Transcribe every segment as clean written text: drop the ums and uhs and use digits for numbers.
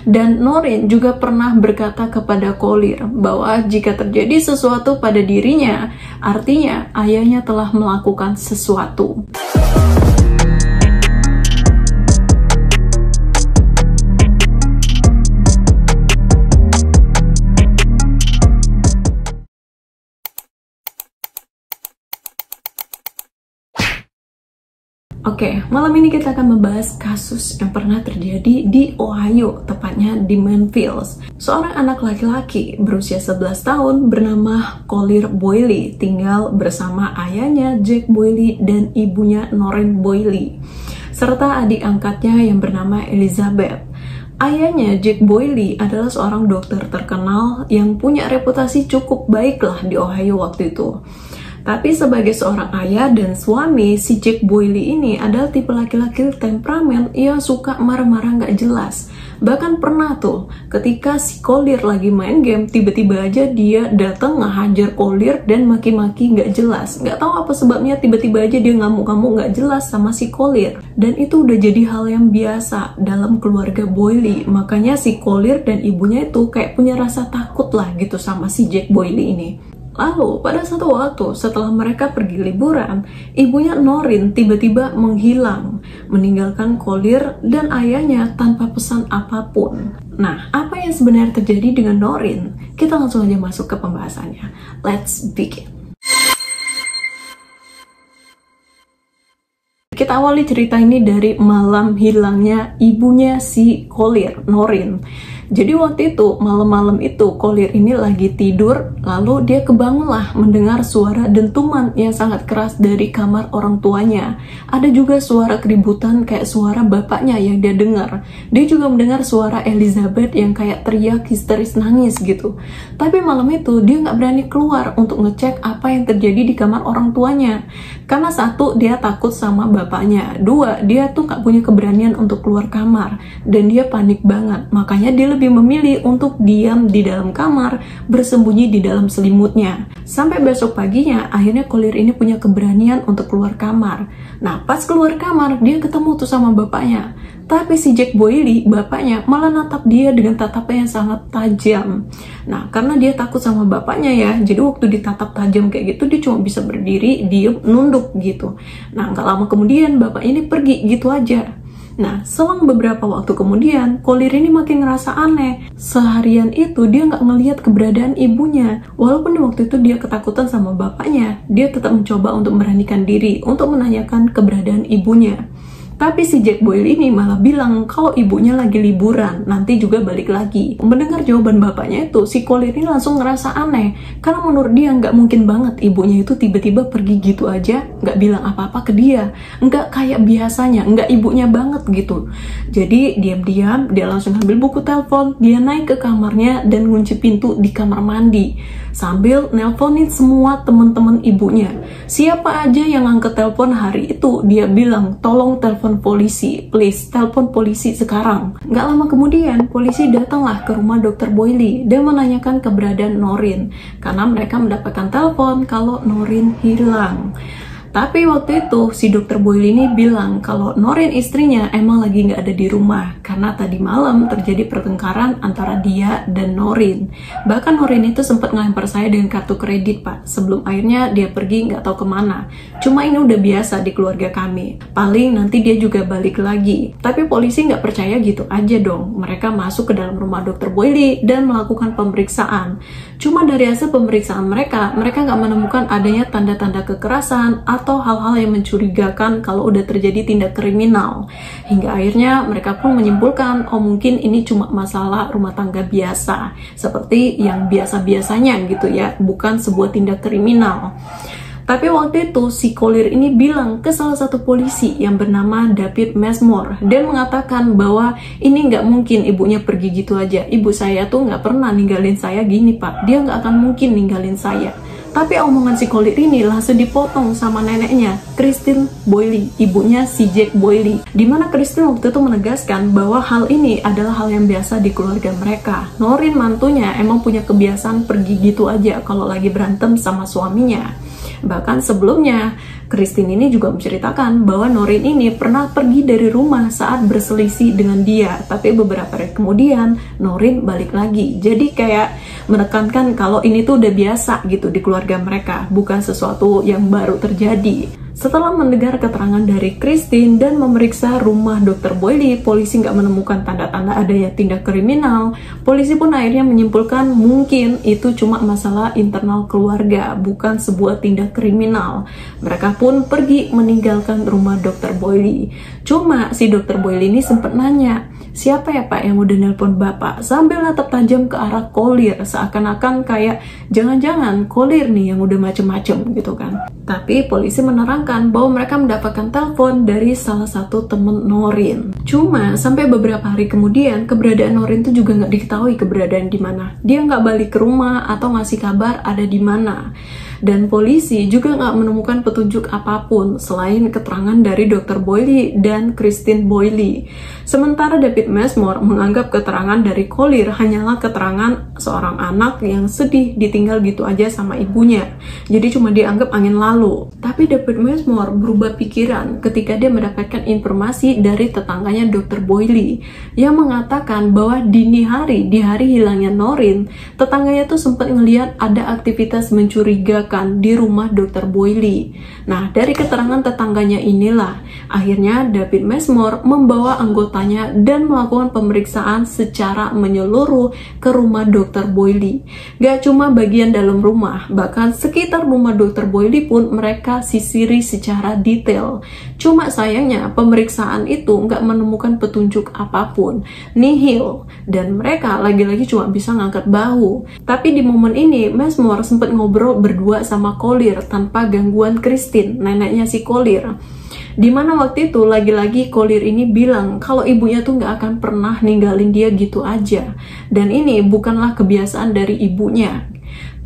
Dan Noreen juga pernah berkata kepada Collier bahwa jika terjadi sesuatu pada dirinya, artinya ayahnya telah melakukan sesuatu. Oke, malam ini kita akan membahas kasus yang pernah terjadi di Ohio, tepatnya di Memphis. Seorang anak laki-laki berusia 11 tahun bernama Collier Boyle tinggal bersama ayahnya Jack Boyle dan ibunya Noreen Boyle, serta adik angkatnya yang bernama Elizabeth. Ayahnya, Jack Boyle, adalah seorang dokter terkenal yang punya reputasi cukup baik lah di Ohio waktu itu. Tapi sebagai seorang ayah dan suami, si Jack Boyle ini adalah tipe laki-laki temperamen yang suka marah-marah nggak jelas. Bahkan pernah tuh, ketika si Collier lagi main game, tiba-tiba aja dia datang ngehajar Collier dan maki-maki nggak jelas. Nggak tahu apa sebabnya, tiba-tiba aja dia ngamuk-ngamuk nggak jelas sama si Collier. Dan itu udah jadi hal yang biasa dalam keluarga Boyle. Makanya si Collier dan ibunya itu kayak punya rasa takut lah gitu sama si Jack Boyle ini. Lalu, pada satu waktu setelah mereka pergi liburan, ibunya Noreen tiba-tiba menghilang, meninggalkan Collier dan ayahnya tanpa pesan apapun. Nah, apa yang sebenarnya terjadi dengan Noreen? Kita langsung aja masuk ke pembahasannya. Let's begin. Kita awali cerita ini dari malam hilangnya ibunya si Collier, Noreen. Jadi waktu itu, malam-malam itu, Collier ini lagi tidur, lalu dia kebangunlah mendengar suara dentuman yang sangat keras dari kamar orang tuanya. Ada juga suara keributan kayak suara bapaknya yang dia dengar. Dia juga mendengar suara Elizabeth yang kayak teriak histeris nangis gitu. Tapi malam itu, dia nggak berani keluar untuk ngecek apa yang terjadi di kamar orang tuanya. Karena satu, dia takut sama bapaknya. Dua, dia tuh nggak punya keberanian untuk keluar kamar. Dan dia panik banget. Makanya dia lebih memilih untuk diam di dalam kamar, bersembunyi di dalam selimutnya. Sampai besok paginya, akhirnya Collier ini punya keberanian untuk keluar kamar. Nah, pas keluar kamar, dia ketemu tuh sama bapaknya. Tapi si Jack Boyle, bapaknya, malah natap dia dengan tatapan yang sangat tajam. Nah, karena dia takut sama bapaknya ya, jadi waktu ditatap tajam kayak gitu, dia cuma bisa berdiri, diem, nunduk gitu. Nah, nggak lama kemudian, bapak ini pergi gitu aja. Nah, selang beberapa waktu kemudian, Collier ini makin ngerasa aneh. Seharian itu dia nggak ngelihat keberadaan ibunya. Walaupun waktu itu dia ketakutan sama bapaknya, dia tetap mencoba untuk beranikan diri untuk menanyakan keberadaan ibunya. Tapi si Jack Boyle ini malah bilang kalau ibunya lagi liburan, nanti juga balik lagi. Mendengar jawaban bapaknya itu, si Collier ini langsung ngerasa aneh. Karena menurut dia nggak mungkin banget ibunya itu tiba-tiba pergi gitu aja, nggak bilang apa-apa ke dia. Nggak kayak biasanya, nggak ibunya banget gitu. Jadi diam-diam dia langsung ambil buku telepon, dia naik ke kamarnya dan ngunci pintu di kamar mandi. Sambil nelponin semua teman-teman ibunya. Siapa aja yang angkat telepon hari itu, dia bilang, tolong telepon polisi, please, telepon polisi sekarang. Nggak lama kemudian, polisi datanglah ke rumah Dr. Boyle dan menanyakan keberadaan Noreen, karena mereka mendapatkan telepon kalau Noreen hilang. Tapi waktu itu si Dr. Boyle ini bilang kalau Noreen istrinya emang lagi nggak ada di rumah karena tadi malam terjadi pertengkaran antara dia dan Noreen. Bahkan Noreen itu sempat ngelempar saya dengan kartu kredit, Pak, sebelum akhirnya dia pergi nggak tahu kemana. Cuma ini udah biasa di keluarga kami. Paling nanti dia juga balik lagi. Tapi polisi nggak percaya gitu aja dong. Mereka masuk ke dalam rumah Dr. Boyle dan melakukan pemeriksaan. Cuma dari hasil pemeriksaan mereka nggak menemukan adanya tanda-tanda kekerasan atau hal-hal yang mencurigakan kalau udah terjadi tindak kriminal. Hingga akhirnya mereka pun menyimpulkan, oh mungkin ini cuma masalah rumah tangga biasa, seperti yang biasa-biasanya gitu ya, bukan sebuah tindak kriminal. Tapi waktu itu si Collier ini bilang ke salah satu polisi yang bernama David Mesmore dan mengatakan bahwa ini nggak mungkin ibunya pergi gitu aja. Ibu saya tuh nggak pernah ninggalin saya gini, Pak. Dia nggak akan mungkin ninggalin saya. Tapi omongan si Collier ini langsung dipotong sama neneknya, Christine Boyle, ibunya si Jack Boyle. Dimana Christine waktu itu menegaskan bahwa hal ini adalah hal yang biasa di keluarga mereka. Noreen mantunya emang punya kebiasaan pergi gitu aja kalau lagi berantem sama suaminya. Bahkan sebelumnya, Christine ini juga menceritakan bahwa Noreen ini pernah pergi dari rumah saat berselisih dengan dia, tapi beberapa hari kemudian Noreen balik lagi. Jadi kayak menekankan kalau ini tuh udah biasa gitu di keluarga mereka, bukan sesuatu yang baru terjadi. Setelah mendengar keterangan dari Christine dan memeriksa rumah Dr. Boyle, polisi nggak menemukan tanda-tanda adanya tindak kriminal. Polisi pun akhirnya menyimpulkan mungkin itu cuma masalah internal keluarga, bukan sebuah tindak kriminal. Mereka pun pergi meninggalkan rumah Dr. Boyle. Cuma si Dr. Boyle ini sempat nanya, siapa ya Pak yang udah nelpon Bapak? Sambil natap tajam ke arah Collier, seakan-akan kayak jangan-jangan Collier nih yang udah macem-macem gitu kan. Tapi polisi menerangkan bahwa mereka mendapatkan telepon dari salah satu temen Noreen. Cuma sampai beberapa hari kemudian keberadaan Noreen itu juga nggak diketahui keberadaan di mana. Dia nggak balik ke rumah atau ngasih kabar ada di mana. Dan polisi juga nggak menemukan petunjuk apapun selain keterangan dari Dr. Boyle dan Christine Boyle. Sementara David Messmore menganggap keterangan dari Collier hanyalah keterangan seorang anak yang sedih ditinggal gitu aja sama ibunya. Jadi cuma dianggap angin lalu. Tapi David Messmore berubah pikiran ketika dia mendapatkan informasi dari tetangganya Dr. Boyle yang mengatakan bahwa dini hari, di hari hilangnya Noreen, tetangganya tuh sempat ngelihat ada aktivitas mencurigakan di rumah Dr. Boyle. Nah, dari keterangan tetangganya inilah akhirnya David Messmore membawa anggotanya dan melakukan pemeriksaan secara menyeluruh ke rumah Dr. Boyle. Gak cuma bagian dalam rumah, bahkan sekitar rumah Dr. Boyle pun mereka sisiri secara detail. Cuma sayangnya pemeriksaan itu nggak menemukan petunjuk apapun, nihil, dan mereka lagi-lagi cuma bisa ngangkat bahu. Tapi di momen ini Messmore sempat ngobrol berdua sama Collier tanpa gangguan Christine, neneknya si Collier. Dimana waktu itu lagi-lagi Collier ini bilang kalau ibunya tuh nggak akan pernah ninggalin dia gitu aja, dan ini bukanlah kebiasaan dari ibunya.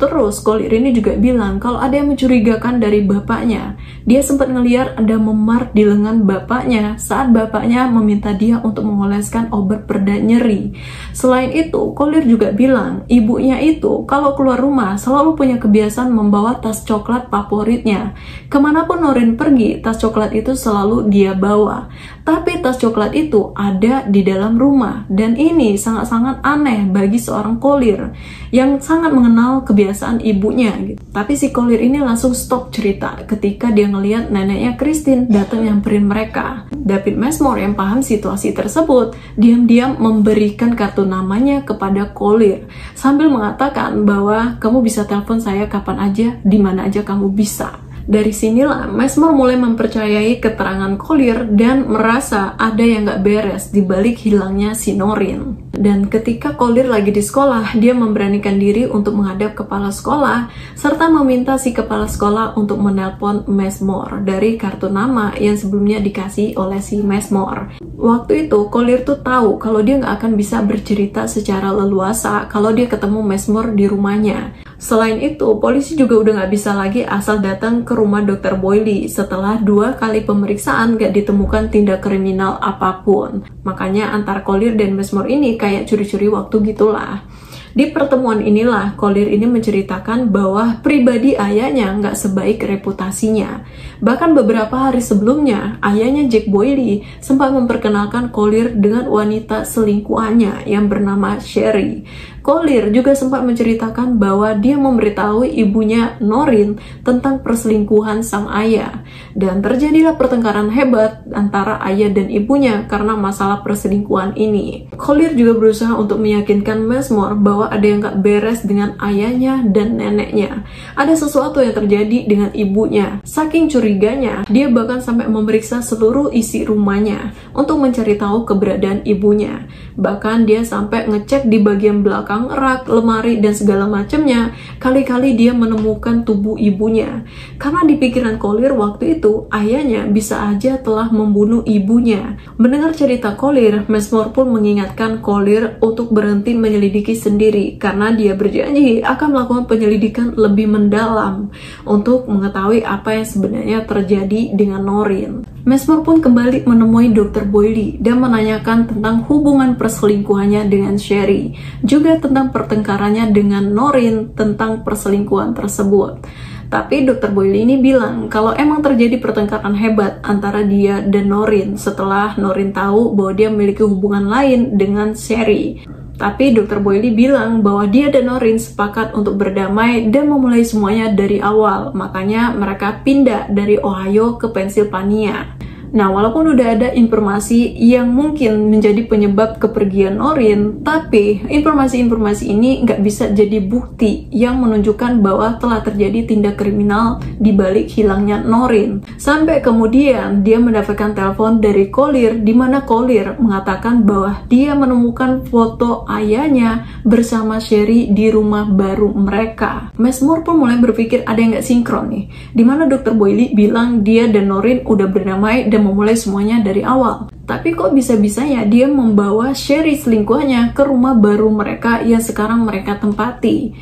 Terus Collier ini juga bilang kalau ada yang mencurigakan dari bapaknya. Dia sempat ngeliat ada memar di lengan bapaknya saat bapaknya meminta dia untuk mengoleskan obat pereda nyeri. Selain itu, Collier juga bilang ibunya itu kalau keluar rumah selalu punya kebiasaan membawa tas coklat favoritnya. Kemanapun Noreen pergi, tas coklat itu selalu dia bawa. Tapi tas coklat itu ada di dalam rumah, dan ini sangat-sangat aneh bagi seorang Collier yang sangat mengenal kebiasaan ibunya gitu. Tapi si Collier ini langsung stop cerita ketika dia ngelihat neneknya Christine datang nyamperin mereka. David Messmore yang paham situasi tersebut diam-diam memberikan kartu namanya kepada Collier sambil mengatakan bahwa kamu bisa telepon saya kapan aja, di mana aja kamu bisa. Dari sinilah Messmore mulai mempercayai keterangan Collier dan merasa ada yang gak beres di balik hilangnya si Noreen. Dan ketika Collier lagi di sekolah, dia memberanikan diri untuk menghadap kepala sekolah serta meminta si kepala sekolah untuk menelpon Messmore dari kartu nama yang sebelumnya dikasih oleh si Messmore. Waktu itu Collier tuh tahu kalau dia gak akan bisa bercerita secara leluasa kalau dia ketemu Messmore di rumahnya. Selain itu, polisi juga udah gak bisa lagi asal datang ke rumah Dr. Boyle setelah 2 kali pemeriksaan gak ditemukan tindak kriminal apapun. Makanya antara Collier dan Messmore ini kayak curi-curi waktu gitulah. Di pertemuan inilah Collier ini menceritakan bahwa pribadi ayahnya nggak sebaik reputasinya. Bahkan beberapa hari sebelumnya, ayahnya Jack Boyle sempat memperkenalkan Collier dengan wanita selingkuhannya yang bernama Sherry. Collier juga sempat menceritakan bahwa dia memberitahu ibunya Noreen tentang perselingkuhan sang ayah. Dan terjadilah pertengkaran hebat antara ayah dan ibunya karena masalah perselingkuhan ini. Collier juga berusaha untuk meyakinkan Messmore bahwa ada yang gak beres dengan ayahnya dan neneknya. Ada sesuatu yang terjadi dengan ibunya. Saking curiganya, dia bahkan sampai memeriksa seluruh isi rumahnya untuk mencari tahu keberadaan ibunya. Bahkan dia sampai ngecek di bagian belakang rak, lemari, dan segala macamnya. Kali-kali dia menemukan tubuh ibunya. Karena di pikiran Collier waktu itu, ayahnya bisa aja telah membunuh ibunya. Mendengar cerita Collier, Messmore pun mengingatkan Collier untuk berhenti menyelidiki sendiri karena dia berjanji akan melakukan penyelidikan lebih mendalam untuk mengetahui apa yang sebenarnya terjadi dengan Noreen. Messmore pun kembali menemui Dr. Boyle dan menanyakan tentang hubungan perselingkuhannya dengan Sherry, juga tentang pertengkarannya dengan Noreen tentang perselingkuhan tersebut. Tapi Dr. Boyle ini bilang kalau emang terjadi pertengkaran hebat antara dia dan Noreen setelah Noreen tahu bahwa dia memiliki hubungan lain dengan Sherry. Tapi Dr. Boyle bilang bahwa dia dan Noreen sepakat untuk berdamai dan memulai semuanya dari awal. Makanya mereka pindah dari Ohio ke Pennsylvania. Nah, walaupun udah ada informasi yang mungkin menjadi penyebab kepergian Noreen, tapi informasi-informasi ini nggak bisa jadi bukti yang menunjukkan bahwa telah terjadi tindak kriminal di balik hilangnya Noreen. Sampai kemudian dia mendapatkan telepon dari Collier, di mana Collier mengatakan bahwa dia menemukan foto ayahnya bersama Sherry di rumah baru mereka. Messmore pun mulai berpikir ada yang nggak sinkron nih, di mana Dr. Boyle bilang dia dan Noreen udah berdamai dan memulai semuanya dari awal. Tapi kok bisa-bisanya dia membawa Sherry selingkuhannya ke rumah baru mereka yang sekarang mereka tempati.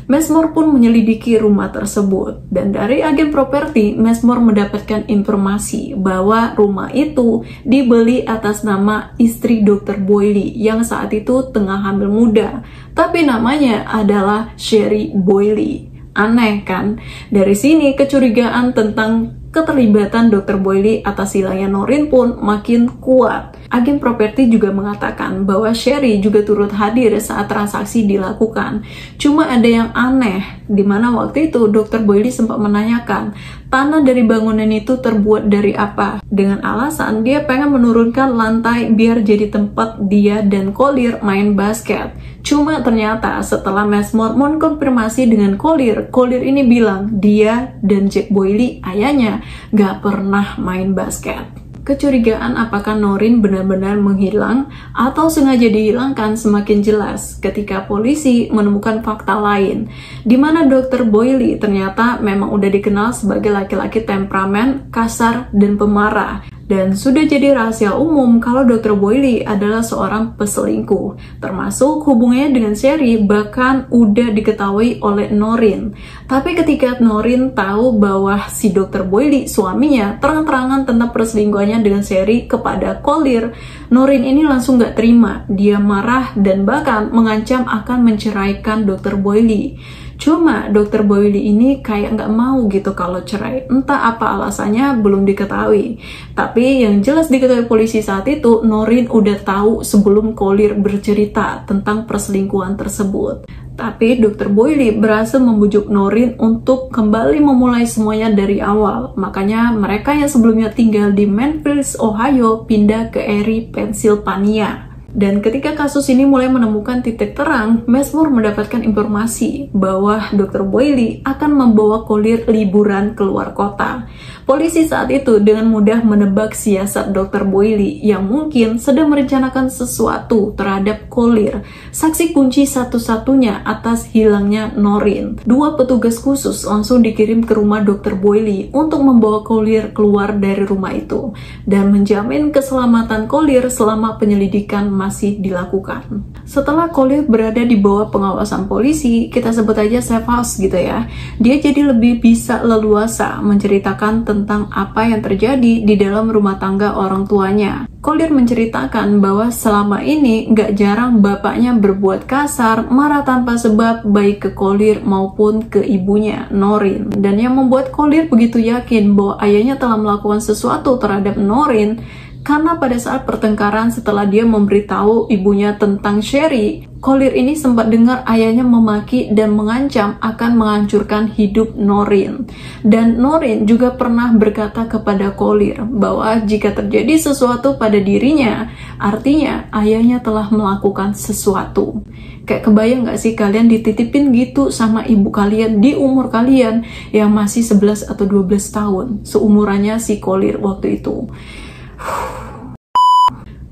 Messmore pun menyelidiki rumah tersebut, dan dari agen properti, Messmore mendapatkan informasi bahwa rumah itu dibeli atas nama istri Dr. Boyle yang saat itu tengah hamil muda, tapi namanya adalah Sherry Boyle. Aneh kan? Dari sini kecurigaan tentang keterlibatan Dr. Boyle atas hilangnya Noreen pun makin kuat. Agen properti juga mengatakan bahwa Sherry juga turut hadir saat transaksi dilakukan. Cuma ada yang aneh, di mana waktu itu Dr. Boyle sempat menanyakan tanah dari bangunan itu terbuat dari apa, dengan alasan dia pengen menurunkan lantai biar jadi tempat dia dan Collier main basket. Cuma ternyata setelah Messmore mengkonfirmasi dengan Collier ini bilang dia dan Jack Boyle ayahnya gak pernah main basket. Kecurigaan apakah Noreen benar-benar menghilang atau sengaja dihilangkan semakin jelas ketika polisi menemukan fakta lain, di mana Dr. Boyle ternyata memang udah dikenal sebagai laki-laki temperamen, kasar, dan pemarah. Dan sudah jadi rahasia umum kalau Dr. Boyle adalah seorang peselingkuh, termasuk hubungannya dengan Sherry bahkan udah diketahui oleh Noreen. Tapi ketika Noreen tahu bahwa si Dr. Boyle suaminya terang-terangan tentang perselingkuhannya dengan Sherry kepada Collier, Noreen ini langsung gak terima. Dia marah dan bahkan mengancam akan menceraikan Dr. Boyle. Cuma Dr. Boyle ini kayak nggak mau gitu kalau cerai. Entah apa alasannya belum diketahui. Tapi yang jelas diketahui polisi saat itu, Noreen udah tahu sebelum Collier bercerita tentang perselingkuhan tersebut. Tapi Dr. Boyle berhasil membujuk Noreen untuk kembali memulai semuanya dari awal. Makanya mereka yang sebelumnya tinggal di Memphis, Ohio, pindah ke Erie, Pennsylvania. Dan ketika kasus ini mulai menemukan titik terang, Messmore mendapatkan informasi bahwa Dr. Boyle akan membawa Collier liburan keluar kota. Polisi saat itu dengan mudah menebak siasat Dr. Boyle yang mungkin sedang merencanakan sesuatu terhadap Collier, saksi kunci satu-satunya atas hilangnya Noreen. Dua petugas khusus langsung dikirim ke rumah Dr. Boyle untuk membawa Collier keluar dari rumah itu dan menjamin keselamatan Collier selama penyelidikan masih dilakukan. Setelah Collier berada di bawah pengawasan polisi, kita sebut aja safe house gitu ya, dia jadi lebih bisa leluasa menceritakan tentang apa yang terjadi di dalam rumah tangga orang tuanya. Collier menceritakan bahwa selama ini gak jarang bapaknya berbuat kasar, marah tanpa sebab baik ke Collier maupun ke ibunya, Noreen. Dan yang membuat Collier begitu yakin bahwa ayahnya telah melakukan sesuatu terhadap Noreen, karena pada saat pertengkaran setelah dia memberitahu ibunya tentang Sherry, Collier ini sempat dengar ayahnya memaki dan mengancam akan menghancurkan hidup Noreen. Dan Noreen juga pernah berkata kepada Collier bahwa jika terjadi sesuatu pada dirinya, artinya ayahnya telah melakukan sesuatu. Kayak kebayang gak sih kalian dititipin gitu sama ibu kalian di umur kalian yang masih 11 atau 12 tahun, seumurannya si Collier waktu itu.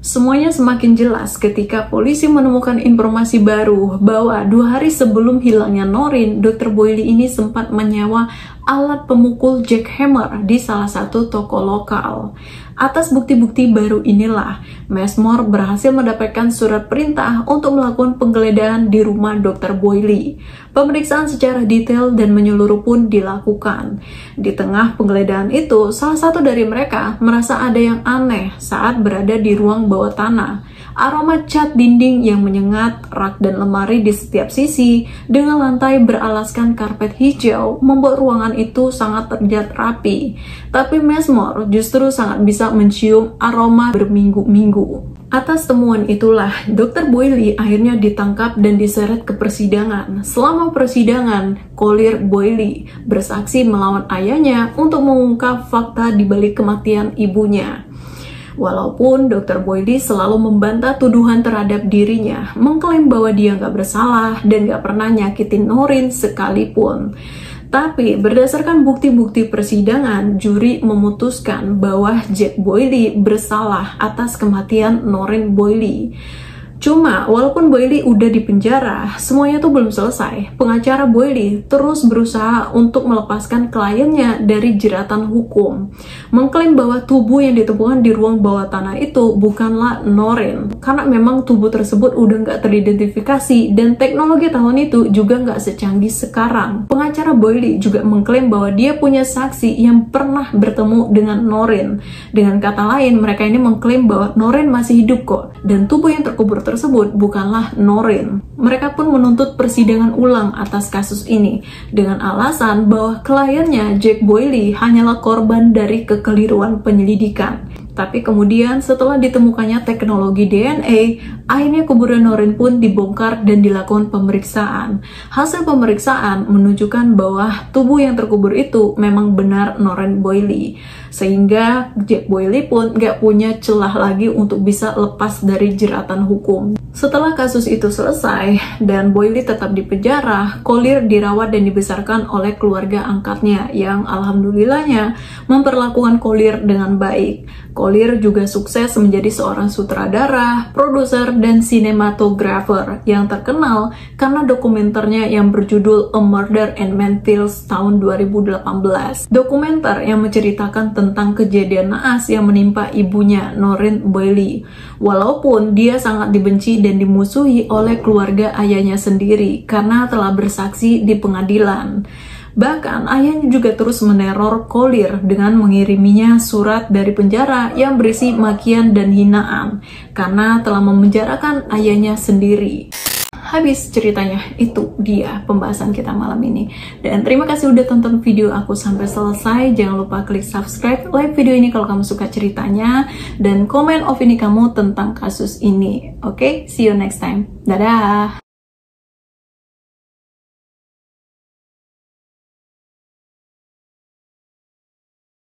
Semuanya semakin jelas ketika polisi menemukan informasi baru bahwa 2 hari sebelum hilangnya Noreen, Dr. Boyle ini sempat menyewa alat pemukul jackhammer di salah satu toko lokal. Atas bukti-bukti baru inilah, Messmore berhasil mendapatkan surat perintah untuk melakukan penggeledahan di rumah Dr. Boyle. Pemeriksaan secara detail dan menyeluruh pun dilakukan. Di tengah penggeledahan itu, salah satu dari mereka merasa ada yang aneh saat berada di ruang bawah tanah. Aroma cat dinding yang menyengat, rak dan lemari di setiap sisi, dengan lantai beralaskan karpet hijau, membuat ruangan itu sangat terlihat rapi. Tapi Messmore justru sangat bisa mencium aroma berminggu-minggu. Atas temuan itulah, Dr. Boyle akhirnya ditangkap dan diseret ke persidangan. Selama persidangan, Collier Boyle bersaksi melawan ayahnya untuk mengungkap fakta di balik kematian ibunya. Walaupun Dr. Boyle selalu membantah tuduhan terhadap dirinya, mengklaim bahwa dia nggak bersalah dan nggak pernah nyakitin Noreen sekalipun. Tapi berdasarkan bukti-bukti persidangan, juri memutuskan bahwa Jack Boyle bersalah atas kematian Noreen Boyle. Cuma, walaupun Boyle udah di penjara, semuanya tuh belum selesai. Pengacara Boyle terus berusaha untuk melepaskan kliennya dari jeratan hukum. Mengklaim bahwa tubuh yang ditemukan di ruang bawah tanah itu bukanlah Noreen. Karena memang tubuh tersebut udah nggak teridentifikasi dan teknologi tahun itu juga nggak secanggih sekarang. Pengacara Boyle juga mengklaim bahwa dia punya saksi yang pernah bertemu dengan Noreen. Dengan kata lain, mereka ini mengklaim bahwa Noreen masih hidup kok, dan tubuh yang terkubur tersebut bukanlah Noreen. Mereka pun menuntut persidangan ulang atas kasus ini dengan alasan bahwa kliennya Jack Boyle hanyalah korban dari kekeliruan penyelidikan. Tapi kemudian setelah ditemukannya teknologi DNA, akhirnya kuburan Noreen pun dibongkar dan dilakukan pemeriksaan. Hasil pemeriksaan menunjukkan bahwa tubuh yang terkubur itu memang benar Noreen Boyle. Sehingga Jack Boyle pun gak punya celah lagi untuk bisa lepas dari jeratan hukum. Setelah kasus itu selesai dan Boyle tetap di penjara, Collier dirawat dan dibesarkan oleh keluarga angkatnya yang alhamdulillahnya memperlakukan Collier dengan baik. Collier juga sukses menjadi seorang sutradara, produser, dan sinematografer yang terkenal karena dokumenternya yang berjudul A Murder in Memphis tahun 2018. Dokumenter yang menceritakan tentang kejadian naas yang menimpa ibunya, Noreen Boyle. Walaupun dia sangat dibenci dan dimusuhi oleh keluarga ayahnya sendiri karena telah bersaksi di pengadilan. Bahkan ayahnya juga terus meneror Collier dengan mengiriminya surat dari penjara yang berisi makian dan hinaan karena telah memenjarakan ayahnya sendiri. Habis ceritanya, itu dia pembahasan kita malam ini. Dan terima kasih udah tonton video aku sampai selesai. Jangan lupa klik subscribe, like video ini kalau kamu suka ceritanya, dan komen opini kamu tentang kasus ini. Oke, see you next time. Dadah!